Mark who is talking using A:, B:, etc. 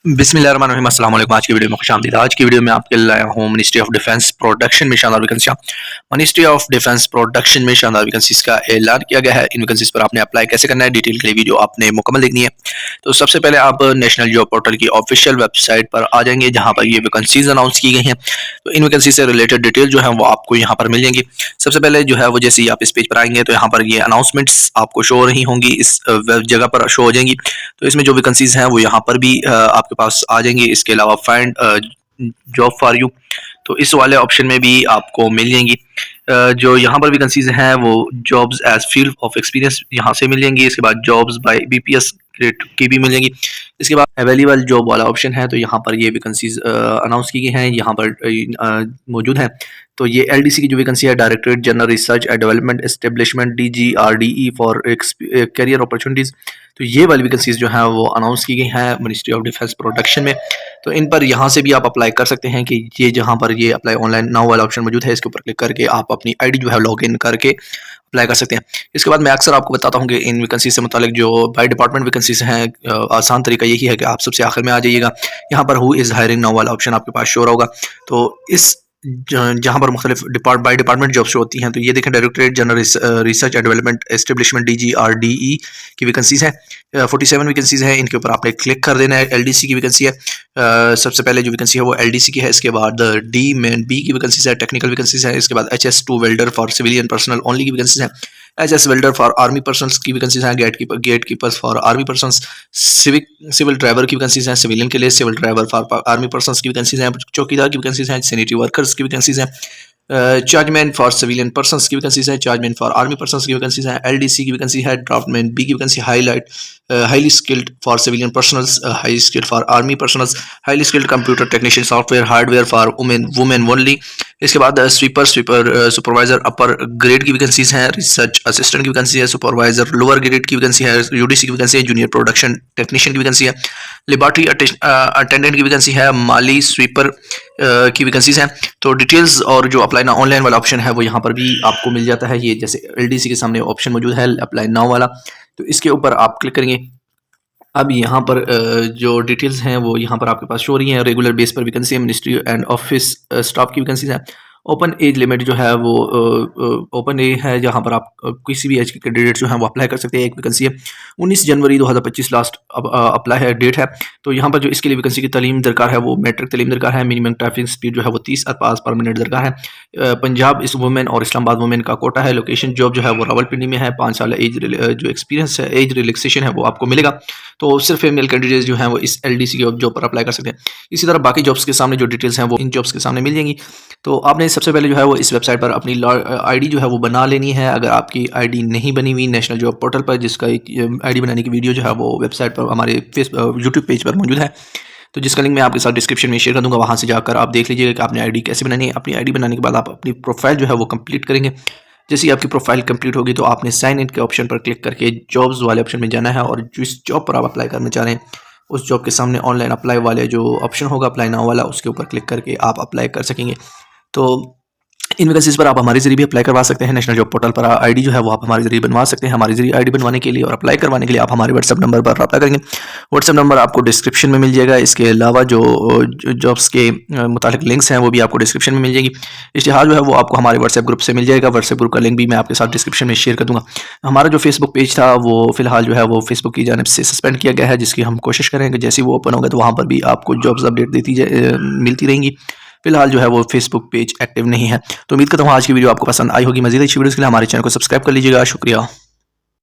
A: बिस्मिल्लाहिर्रहमानिर्रहीम अस्सलाम वालेकुम। आज की वीडियो में खुशामदीद। आज की वीडियो में आपके लिए लाया हूँ मिनिस्ट्री ऑफ डिफेंस प्रोडक्शन में शानदार वैकेंसियाँ। मिनिस्ट्री ऑफ डिफेंस प्रोडक्शन में शानदार वैकेंसीज का ऐलान किया गया है। इन वैकेंसीज पर आपने अप्लाई कैसे करना है, डिटेल के लिए वीडियो आपने मुकम्मल देखनी है। तो सबसे पहले आप नेशनल जॉब पोर्टल की ऑफिशियल वेबसाइट पर आ जाएंगे, जहाँ पर ये वैकेंसीज अनाउंस की गई हैं। तो इन वैकेंसी से रिलेटेड डिटेल जो है वो आपको यहाँ पर मिल जाएंगी। सबसे पहले जो है वो जैसे ही आप इस पेज पर आएंगे तो यहाँ पर ये अनाउंसमेंट्स आपको शो हो रही होंगी, इस जगह पर शो हो जाएंगी। तो इसमें जो वैकेंसीज हैं वो यहाँ पर भी आपके पास आ जाएंगी। इसके अलावा फाइंड जॉब फॉर यू, तो इस वाले ऑप्शन में भी आपको मिल जाएंगी। जो यहाँ पर वैकेंसीज हैं वो jobs as field of experience यहाँ से मिल जाएंगी। इसके बाद जॉब्स बाय बीपीएस ग्रेड की भी मिलेंगी। इसके बाद अवेलेबल जॉब वाला ऑप्शन है, तो यहाँ पर ये वैकेंसीज अनाउंस की गई हैं, यहाँ पर मौजूद हैं। तो ये एलडीसी की जो वैकेंसी है, directorate general research and development establishment DGRDE for career opportunities, तो ये वाली वैकेंसीज जो हैं वो अनाउंस की गई हैं मिनिस्ट्री ऑफ डिफेंस प्रोडक्शन में। तो इन पर यहाँ से भी आप अप्लाई कर सकते हैं कि ये जहाँ पर ये अप्लाई ऑनलाइन नाउ वाला ऑप्शन मौजूद है, इसके ऊपर क्लिक करके आप अपनी आईडी जो है लॉग इन करके अप्लाई कर सकते हैं। इसके बाद मैं अक्सर आपको बताता हूँ कि इन वैकेंसी से मुतालिक जो बाय डिपार्टमेंट वैकेंसीज हैं, आसान तरीका यही है कि आप सबसे आखिर में आ जाइएगा। यहाँ पर हु इज़ हायरिंग नाउ वाला ऑप्शन आपके पास शो होगा। तो इस जहाँ पर मुख्तलिफ बाई डिपार्टमेंट जॉब्स होती हैं, तो ये देखें directorate general research and development establishment DGRDE की वैकेंसीज हैं। 47 वैकेंसीज हैं, इनके ऊपर आपने क्लिक कर देना है। एलडीसी की वैकेंसी है। सबसे पहले जो वैकेंसी है वो एलडीसी की है। इसके बाद डी मेन बी की वैकेंसीज है, टेक्निकल वैकेंसीज है। इसके बाद HS2 welder for civilian personnel only की वैकेंसीज है। HS welder for army persons की वैकेंसीज हैं। Gate keepers for army persons. Civil driver की वैकेंसीज हैं सिविलियन के लिए। Civil driver for army persons की वैकेंसीज हैं। चौकीदार की वैकेंसीज हैं। सैनिटरी वर्कर्स की वैकेंसीज हैं। चार्जमैन फॉर सिविलियन पर्सनस की वैकेंसीज है। चार्जमैन फॉर आर्मी पर्सनस की वैकेंसीज हैं। एलडीसी की वैकेंसी है। ड्राफ्टमैन बी की vacancy highly skilled for civilian personnels, high skilled for army personnels, highly skilled computer technician software hardware for women only. इसके बाद sweeper supervisor upper grade की vacancies हैं। Research assistant की vacancy है। Supervisor lower grade की vacancy है। UDC की vacancy है। जूनियर प्रोडक्शन टेक्नीशियन की वैकेंसी है। लेबॉर्ट्री अटेंडेंट की वैकेंसी है। माली स्वीपर की वैकेंसीज हैं। तो डिटेल्स और जो अप्लाई नाउ ऑनलाइन वाला ऑप्शन है वो यहाँ पर भी आपको मिल जाता है। ये जैसे एलडीसी के सामने ऑप्शन मौजूद है अप्लाई नाउ वाला, तो इसके ऊपर आप क्लिक करेंगे। अब यहाँ पर जो डिटेल्स हैं वो यहाँ पर आपके पास शो हो रही हैं। रेगुलर बेस पर वैकेंसी है। मिनिस्ट्री एंड ऑफिस स्टाफ की वैकेंसीज है। ओपन एज लिमिट जो है वो ओपन एज है, जहाँ पर आप किसी भी एज के कैंडिडेट जो हैं वो अप्लाई कर सकते हैं। एक वैकेंसी है 19 जनवरी 2025 लास्ट अप्लाई है डेट है। तो यहाँ पर जो इसके लिए वैकेंसी की तालीम दरकार है वो मैट्रिक तालीम दरकार है। मिनिमम टाइपिंग स्पीड जो है वो 30 अल्फाज पर मिनट दरकार है। पंजाब इस वुमेन और इस्लामाबाद वुमेन का कोटा है। लोकेशन जॉब जो है वो रावलपिंडी में है। 5 साल एज जो एक्सपीरियंस है, एज रिलैक्सेशन है वो आपको मिलेगा। तो सिर्फ फीमेल कैंडिडेट जो हैं वो इस एलडीसी की जॉब पर अप्लाई कर सकते हैं। इसी तरह बाकी जॉब्स के सामने जो डिटेल्स हैं वो इन जॉब्स के सामने मिल जाएंगी। तो आपने सबसे पहले जो है वो इस वेबसाइट पर अपनी आईडी जो है वो बना लेनी है। अगर आपकी आईडी नहीं बनी हुई नेशनल जॉब पोर्टल पर, जिसका एक आईडी बनाने की वीडियो जो है वो वेबसाइट पर हमारे यूट्यूब पेज पर मौजूद है, तो जिसका लिंक मैं आपके साथ डिस्क्रिप्शन में शेयर कर दूंगा, वहाँ से जाकर आप देख लीजिएगा कि आपने आईडी कैसे बनानी है। अपनी आईडी बनाने के बाद आप अपनी प्रोफाइल जो है वो कंप्लीट करेंगे। जैसे ही आपकी प्रोफाइल कंप्लीट होगी तो आपने साइन इन के ऑप्शन पर क्लिक करके जॉब्स वाले ऑप्शन में जाना है, और जिस जॉब पर आप अप्लाई करना चाह रहे हैं उस जॉब के सामने ऑनलाइन अप्लाई वाले जो ऑप्शन होगा अप्लाई नाउ वाला, उसके ऊपर क्लिक करके आप अप्लाई कर सकेंगे। तो इन वैकेंसीज पर आप हमारे जरिए भी अप्लाई करवा सकते हैं। नेशनल जॉब पोर्टल पर आईडी जो है वो आप हमारे जरिए बनवा सकते हैं। हमारे जरिए आईडी बनवाने के लिए और अप्लाई करवाने के लिए आप हमारे व्हाट्सएप नंबर पर रब्ता करेंगे। व्हाट्सएप नंबर आपको डिस्क्रिप्शन में मिल जाएगा। इसके अलावा जो जॉब्स के मुतालिक लिंक्स हैं वो भी आपको डिस्क्रिप्शन में मिल जाएगी। इश्तिहार जो है वो आपको हमारे व्हाट्सएप ग्रुप से मिल जाएगा। व्हाट्सएप ग्रुप का लिंक भी मैं आपके साथ डिस्क्रिप्शन में शेयर कर दूँगा। हमारा जो फेसबुक पेज था वो फिलहाल जो है वो फेसबुक की जानिब से सस्पेंड किया गया है, जिसकी हम कोशिश करेंगे जैसे वो ओपन होगा तो वहाँ पर भी आपको जॉब्स अपडेट मिलती रहेंगी। फिलहाल जो है वो फेसबुक पेज एक्टिव नहीं है। तो उम्मीद करता हूँ आज की वीडियो आपको पसंद आई होगी। मज़ीद अच्छी वीडियोज़ के लिए हमारे चैनल को सब्सक्राइब कर लीजिएगा। शुक्रिया।